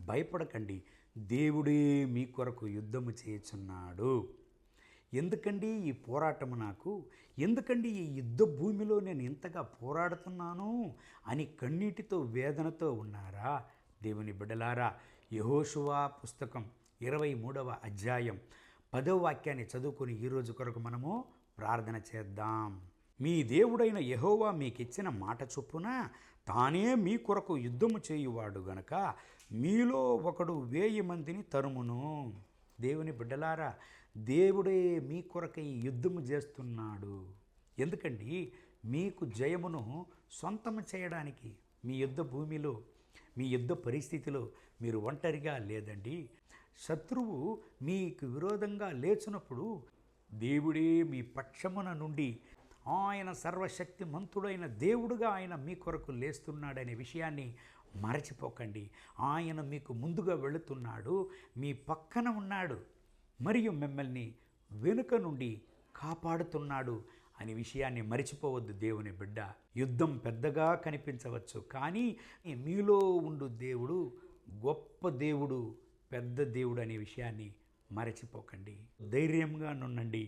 భయపడకండి, దేవుడే మీ కొరకు యుద్ధము చేయుచున్నాడు. ఎందుకండి ఈ పోరాటము నాకు, ఎందుకండి ఈ యుద్ధ భూమిలో నేను ఇంతగా పోరాడుతున్నాను అని కన్నీటితో వేదనతో ఉన్నారా? దేవుని బిడ్డలారా, యెహోషువ పుస్తకం 23వ అధ్యాయం 10వ వాక్యాన్ని చదువుకొని ఈరోజు కొరకు మనము ప్రార్థన చేద్దాం. మీ దేవుడైన యెహోవా మీకిచ్చిన మాట చొప్పున తానే మీ కొరకు యుద్ధము చేయువాడు గనక మీలో ఒకడు 1000 మందిని తరుమును. దేవుని బిడ్డలారా, దేవుడే మీ కొరకై యుద్ధము చేస్తున్నాడు. ఎందుకండి? మీకు జయమును సొంతము చేయడానికి. మీ యుద్ధ భూమిలో, మీ యుద్ధ పరిస్థితిలో మీరు ఒంటరిగా లేదండి. శత్రువు మీకు విరోధంగా లేచినప్పుడు దేవుడే మీ పక్షమున నుండి, ఆయన సర్వశక్తిమంతుడైన దేవుడుగా ఆయన మీ కొరకు లేస్తున్నాడనే విషయాన్ని మరచిపోకండి. ఆయన మీకు ముందుగా వెళుతున్నాడు, మీ పక్కన ఉన్నాడు, మరియు మిమ్మల్ని వెనుక నుండి కాపాడుతున్నాడు అనే విషయాన్ని మరిచిపోవద్దు దేవుని బిడ్డ. యుద్ధం పెద్దగా కనిపించవచ్చు, కానీ మీలో ఉండు దేవుడు గొప్ప దేవుడు, పెద్ద దేవుడు అనే విషయాన్ని మరచిపోకండి. ధైర్యంగా నుండండి.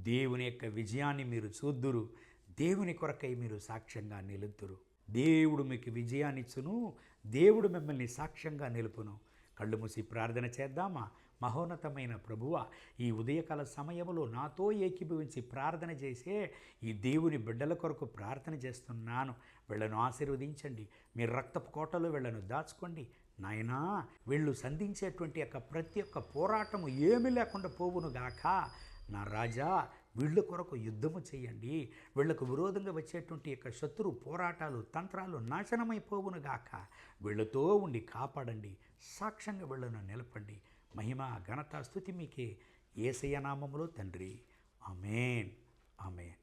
దేవుని యొక్క విజయాన్ని మీరు చూద్దురు. దేవుని కొరకై మీరు సాక్ష్యంగా నిలుతురు. దేవుడు మీకు విజయాన్ని ఇచ్చును, దేవుడు మిమ్మల్ని సాక్ష్యంగా నిలుపును. కళ్ళు మూసి ప్రార్థన చేద్దామా? మహోన్నతమైన ప్రభువా, ఈ ఉదయకాల సమయంలో నాతో ఏకీభవించి ప్రార్థన చేసే ఈ దేవుని బిడ్డల కొరకు ప్రార్థన చేస్తున్నాను. వీళ్ళను ఆశీర్వదించండి, మీ రక్తపు కోటలో వీళ్ళను దాచుకోండి. నాయనా, వీళ్ళు సంధించేటువంటి యొక్క ప్రతి ఒక్క పోరాటము ఏమీ లేకుండా పోవును గాక. నా రాజా, వీళ్ళ కొరకు యుద్ధము చేయండి. వీళ్లకు విరోధంగా వచ్చేటువంటి యొక్క శత్రు పోరాటాలు, తంత్రాలు నాశనమైపోవును గాక. వీళ్ళతో ఉండి కాపాడండి, సాక్ష్యంగా వీళ్ళను నిలపండి. మహిమ ఘనత స్తుతి మీకే, యేసయ్య నామములో తండ్రి. ఆమేన్, ఆమేన్.